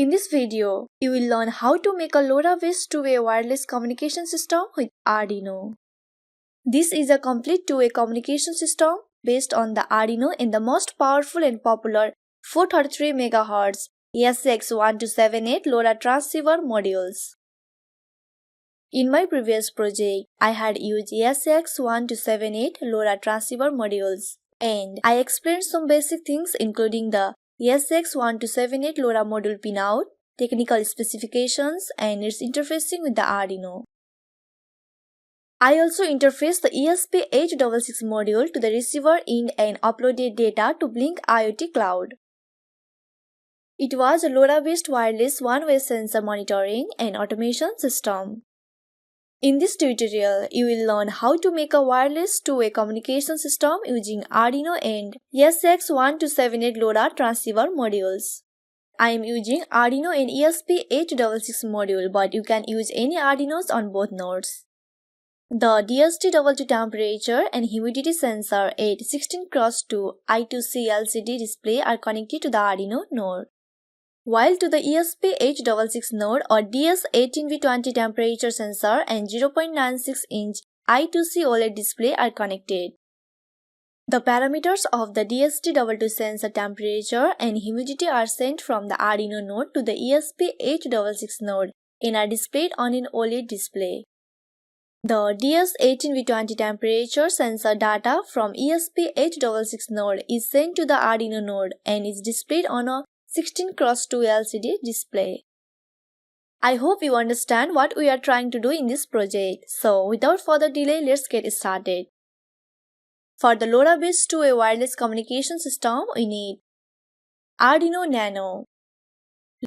In this video, you will learn how to make a LoRa-based two-way wireless communication system with Arduino. This is a complete two-way communication system based on the Arduino and the most powerful and popular 433 MHz ESP8266 LoRa transceiver modules. In my previous project, I had used ESP8266 LoRa transceiver modules, and I explained some basic things including the ESP8266 LoRa module pinout, technical specifications, and its interfacing with the Arduino. I also interfaced the ESP8266 module to the receiver end and uploaded data to Blink IoT Cloud. It was a LoRa-based wireless one-way sensor monitoring and automation system. In this tutorial, you will learn how to make a wireless two-way communication system using Arduino and ESP8266 LoRa transceiver modules. I am using Arduino and ESP8266 module, but you can use any Arduinos on both nodes. The DHT22 Temperature and Humidity Sensor at 16x2 I2C LCD display are connected to the Arduino node, while to the ESP8266 node or DS18B20 Temperature Sensor and 0.96-inch I2C OLED display are connected. The parameters of the DHT22 sensor temperature and humidity are sent from the Arduino node to the ESP8266 node and are displayed on an OLED display. The DS18B20 temperature sensor data from ESP8266 node is sent to the Arduino node and is displayed on a 16x2 LCD display. I hope you understand what we are trying to do in this project. So without further delay, let's get started. For the LoRa-based two-way wireless communication system, we need Arduino Nano,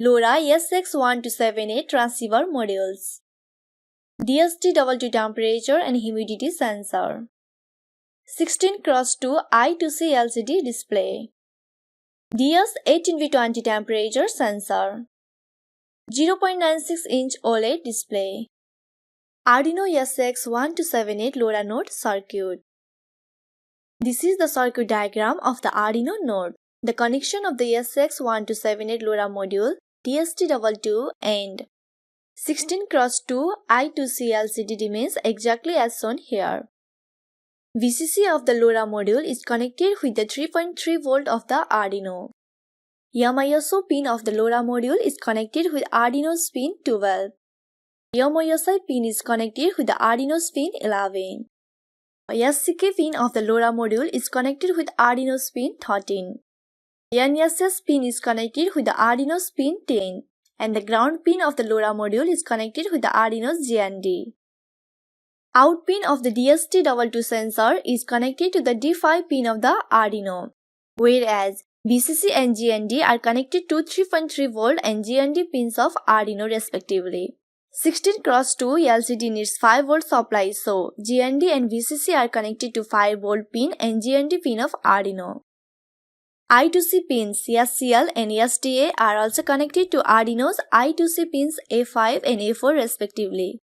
LoRa ESP8266 transceiver modules, DHT22 temperature and humidity sensor, 16x2 I2C LCD display, DS18B20 temperature sensor, 0.96-inch OLED display, Arduino ESP8266 LoRa node circuit. This is the circuit diagram of the Arduino node. The connection of the ESP8266 LoRa module, DHT22 and 16x2 I2C LCD remains exactly as shown here. VCC of the LoRa module is connected with the 3.3 volt of the Arduino. ISO pin of the LoRa module is connected with Arduino's pin 12. ISI pin is connected with the Arduino's pin 11. SCK pin of the LoRa module is connected with Arduino's pin 13. NSS pin is connected with the Arduino's pin 10. And the ground pin of the LoRa module is connected with the Arduino's GND. Out pin of the DHT22 sensor is connected to the D5 pin of the Arduino, whereas VCC and GND are connected to 3.3 volt and GND pins of Arduino respectively. 16x2 LCD needs 5 volt supply, so GND and VCC are connected to 5 volt pin and GND pin of Arduino. I2C pins SCL and SDA are also connected to Arduino's I2C pins A5 and A4 respectively.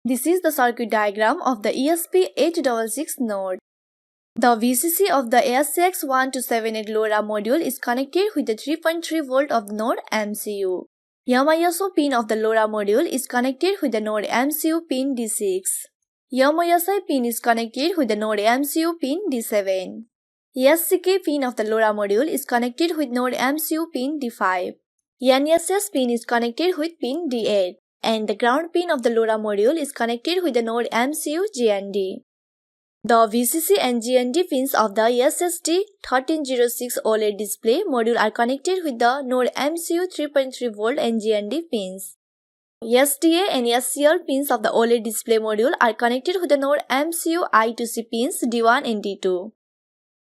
This is the circuit diagram of the ESP8266 node. The VCC of the ESP8266 LoRa module is connected with the 3.3 volt of the node MCU. ISO pin of the LoRa module is connected with the node MCU pin D6. ISI pin is connected with the node MCU pin D7. SCK pin of the LoRa module is connected with node MCU pin D5. NSS pin is connected with pin D8. And the ground pin of the LoRa module is connected with the node MCU GND. The VCC and GND pins of the SSD1306 OLED display module are connected with the node MCU 3.3 volt and GND pins. SDA and SCL pins of the OLED display module are connected with the node MCU I2C pins D1 and D2.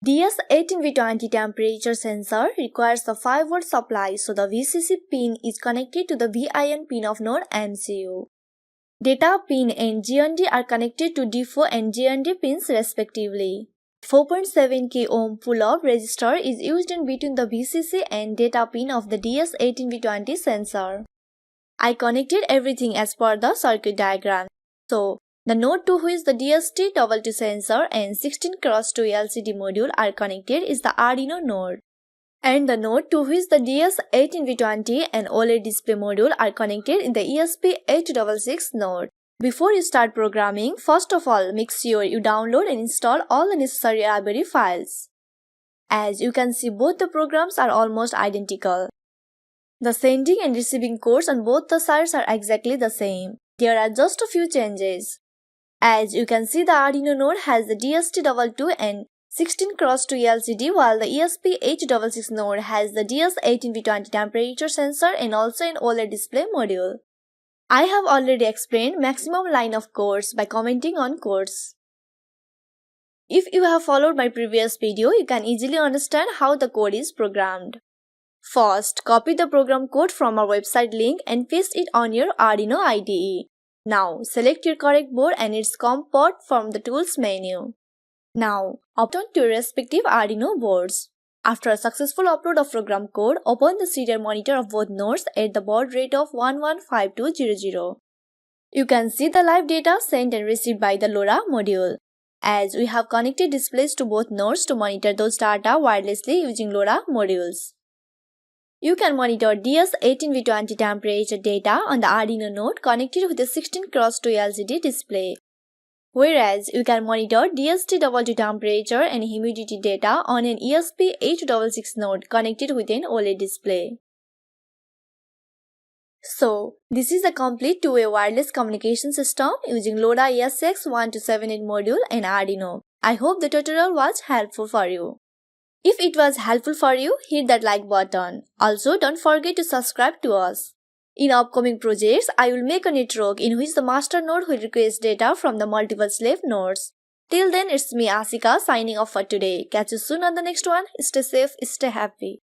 DS18B20 temperature sensor requires a 5 volt supply, so the VCC pin is connected to the VIN pin of node MCU. Data pin and GND are connected to D4 and GND pins respectively. 4.7K ohm pull-up resistor is used in between the VCC and data pin of the DS18B20 sensor. I connected everything as per the circuit diagram. So, the node to which the DHT22 sensor and 16x2 LCD module are connected is the Arduino node. and the node to which the DS18B20 and OLED display module are connected in the ESP8266 node. Before you start programming, first of all, make sure you download and install all the necessary library files. As you can see, both the programs are almost identical. The sending and receiving codes on both the sides are exactly the same. There are just a few changes. As you can see, the Arduino node has the DHT22 and 16x2 LCD, while the ESP8266 node has the DS18B20 Temperature Sensor and also an OLED display module. I have already explained maximum line of codes by commenting on codes. If you have followed my previous video, you can easily understand how the code is programmed. First, copy the program code from our website link and paste it on your Arduino IDE. Now, select your correct board and its COM port from the Tools menu. Now, open to your respective Arduino boards. After a successful upload of program code, open the serial monitor of both nodes at the baud rate of 115200. You can see the live data sent and received by the LoRa module. As we have connected displays to both nodes to monitor those data wirelessly using LoRa modules. You can monitor DS18B20 temperature data on the Arduino node connected with a 16x2 LCD display. Whereas you can monitor DHT22 temperature and humidity data on an ESP8266 node connected with an OLED display. So, this is a complete two-way wireless communication system using LoRa ESX1278 module and Arduino. I hope the tutorial was helpful for you. If it was helpful for you, hit that like button. Also, don't forget to subscribe to us. In upcoming projects, I will make a network in which the master node will request data from the multiple slave nodes. Till then, it's me Asika signing off for today. Catch you soon on the next one. Stay safe, stay happy.